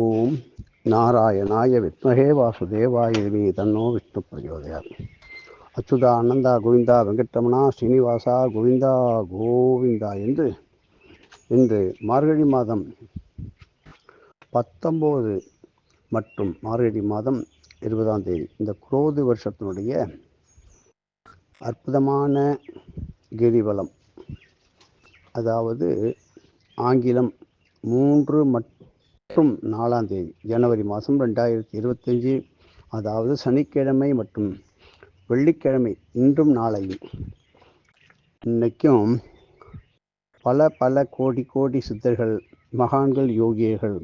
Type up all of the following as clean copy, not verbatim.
ஓம் நாராயணாய வித்மஹே வாசுதேவாய தீமஹி தன்னோ விஷ்ணு பிரச்சோதயாத். அச்சுதா அனந்தா கோவிந்தா வெங்கட்ரமணா ஸ்ரீனிவாசா கோவிந்தா கோவிந்தா என்று இன்று மார்கழி மாதம் 19 மற்றும் மார்கழி மாதம் 20ஆம் தேதி இந்த குரோதி வருஷத்தினுடைய அற்புதமான கிரிவலம், அதாவது ஆங்கிலம் 3 மற்றும் 4ஆம் தேதி ஜனவரி மாதம் 2025, அதாவது சனிக்கிழமை மற்றும் வெள்ளிக்கிழமை, இன்றும் நாளையும் இன்னைக்கும் பல கோடி சித்தர்கள், மகான்கள், யோகியர்கள்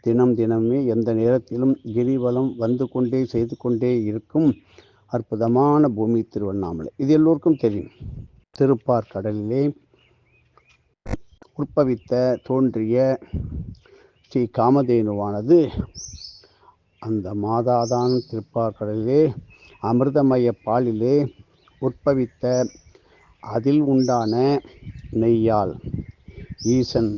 தினமே எந்த நேரத்திலும் கிரிவலம் வந்து கொண்டே செய்து கொண்டே இருக்கும் அற்புதமான பூமி திருவண்ணாமலை. இது எல்லோருக்கும் தெரியும். திருப்பார் கடலிலே உற்பவித்த தோன்றிய ஸ்ரீ காமதேனுவானது அந்த மாதாதான் திருப்பார் கடலிலே அமிர்தமய பாலிலே உற்பவித்த அதில் உண்டான நெய்யால் ஈசன்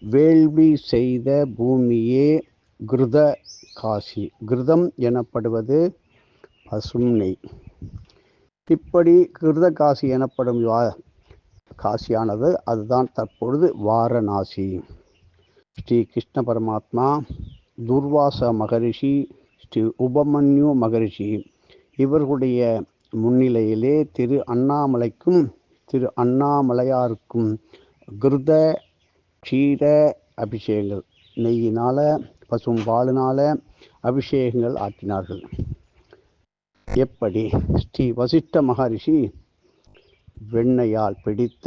வேள்வி செய்த பூமியே கிருத காசி. கிருதம் எனப்படுவது பசும் நெய். இப்படி கிருத காசி எனப்படும் காசியானது அதுதான் தற்பொழுது வாரணாசி. ஸ்ரீ கிருஷ்ண பரமாத்மா, துர்வாச மகரிஷி, ஸ்ரீ உபமன்யு மகரிஷி இவர்களுடைய முன்னிலையிலே திரு அண்ணாமலைக்கும் திரு அண்ணாமலையாருக்கும் கிருத க்ஷீர அபிஷேகங்கள், நெய்யினால பசும் பாலினால அபிஷேகங்கள் ஆற்றினார்கள். எப்படி ஸ்ரீ வசிஷ்ட மகரிஷி வெண்ணையால் பிடித்த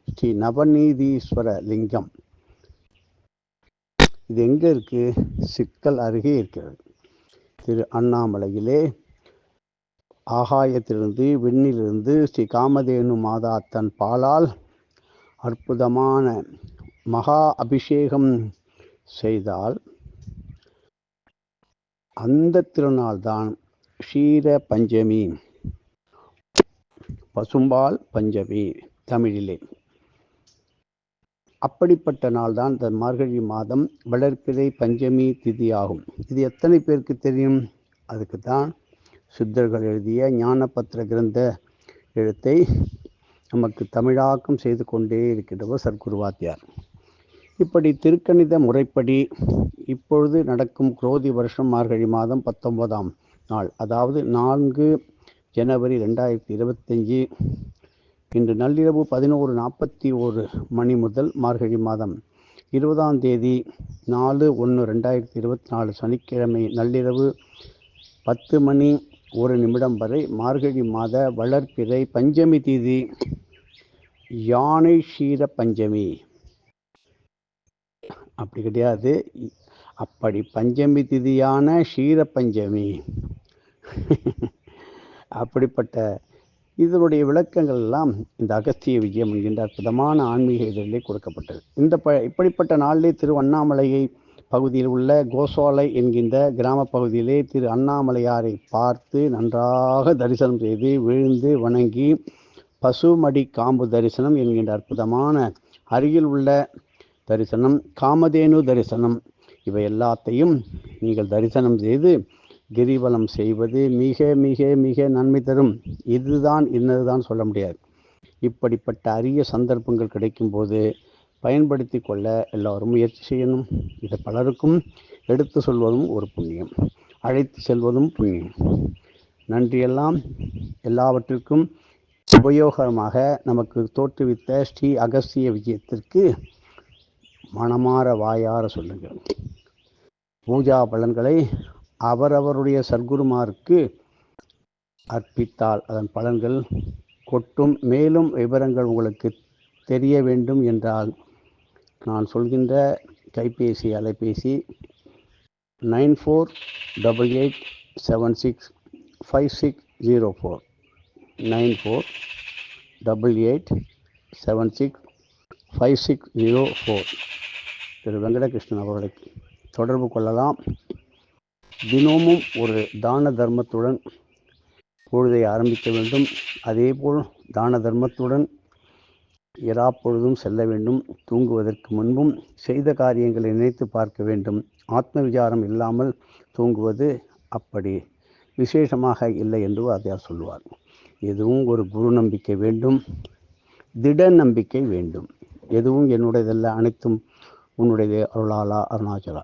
ஸ்ரீ நவநீதீஸ்வர லிங்கம், இது எங்க இருக்கு? சிக்கல் அருகே இருக்கிறது. திரு அண்ணாமலையிலே ஆகாயத்திலிருந்து விண்ணிலிருந்து ஸ்ரீ காமதேனு மாதா தன் பாலால் அற்புதமான மகா அபிஷேகம் செய்தால் அந்த திருநாள் தான் க்ஷீர பஞ்சமி, பசும்பால் பஞ்சமி தமிழிலே. அப்படிப்பட்ட நாள் தான் இந்த மார்கழி மாதம் வளர்ப்பிறை பஞ்சமி திதி ஆகும். இது எத்தனை பேருக்கு தெரியும்? அதுக்கு தான் சித்தர்கள் எழுதிய ஞானபத்திர கிரந்த எழுத்தை நமக்கு தமிழாக்கம் செய்து கொண்டே இருக்கின்றவர் சர்க்குருவாத்தியார். இப்படி திருக்கணித முறைப்படி இப்பொழுது நடக்கும் குரோதி வருஷம் மார்கழி மாதம் 19ஆம் நாள், அதாவது 4 ஜனவரி 2025, இன்று நள்ளிரவு 11:41 மணி முதல் மார்கழி மாதம் 20ஆம் தேதி 4/1/2024 சனிக்கிழமை நள்ளிரவு 10:01 வரை மார்கழி மாத வளர்ப்பிறை பஞ்சமி திதி யானை க்ஷீர பஞ்சமி. அப்படி கிடையாது, அப்படி பஞ்சமி திதியான க்ஷீர பஞ்சமி. அப்படிப்பட்ட இதனுடைய விளக்கங்கள் எல்லாம் இந்த அகஸ்திய விஜயம் என்கின்ற அற்புதமான ஆன்மீக இதழிலே கொடுக்கப்பட்டது. இப்படிப்பட்ட நாளிலே திரு அண்ணாமலையை பகுதியில் உள்ள கோசாலை என்கின்ற கிராம பகுதியிலே திரு அண்ணாமலையாரை பார்த்து நன்றாக தரிசனம் செய்து விழுந்து வணங்கி பசுமடி காம்பு தரிசனம் என்கின்ற அற்புதமான அருகில் உள்ள தரிசனம், காமதேனு தரிசனம், இவை எல்லாத்தையும் நீங்கள் தரிசனம் செய்து கிரிவலம் செய்வது மிக மிக மிக நன்மை தரும். இதுதான் இன்னதுதான் சொல்ல முடியாது. இப்படிப்பட்ட அரிய சந்தர்ப்பங்கள் கிடைக்கும் போது பயன்படுத்தி கொள்ள எல்லோரும் முயற்சி செய்யணும். இதை பலருக்கும் எடுத்து சொல்வதும் ஒரு புண்ணியம், அழைத்து செல்வதும் புண்ணியம். நன்றியெல்லாம் எல்லாவற்றிற்கும் உபயோகமாக நமக்கு தோற்றுவித்த ஸ்ரீ அகஸ்திய விஜயத்திற்கு மனமாற வாயார சொல்லுங்கள். பூஜா பலன்களை அவரவருடைய சர்க்குருமாருக்கு அர்ப்பித்தால் அதன் பலன்கள் கொட்டும். மேலும் விவரங்கள் உங்களுக்கு தெரிய வேண்டும் என்றால் நான் சொல்கின்ற கைபேசி அலைபேசி 9488765604 9488765604 திரு வெங்கடகிருஷ்ணன் அவர்களை தொடர்பு கொள்ளலாம். தினமும் ஒரு தான தர்மத்துடன் பொழுதை ஆரம்பிக்க வேண்டும். அதேபோல் தான தர்மத்துடன் இராப்பொழுதும் செல்ல வேண்டும். தூங்குவதற்கு முன்பும் செய்த காரியங்களை நினைத்து பார்க்க வேண்டும். ஆத்ம விசாரம் இல்லாமல் தூங்குவது அப்படி விசேஷமாக இல்லை என்று வாத்தியார் சொல்லுவார். எதுவும் ஒரு குரு நம்பிக்கை வேண்டும், திட நம்பிக்கை வேண்டும். எதுவும் என்னுடையதல்ல, அனைத்தும் உன்னுடையதே அருளாளா அருணாச்சலா.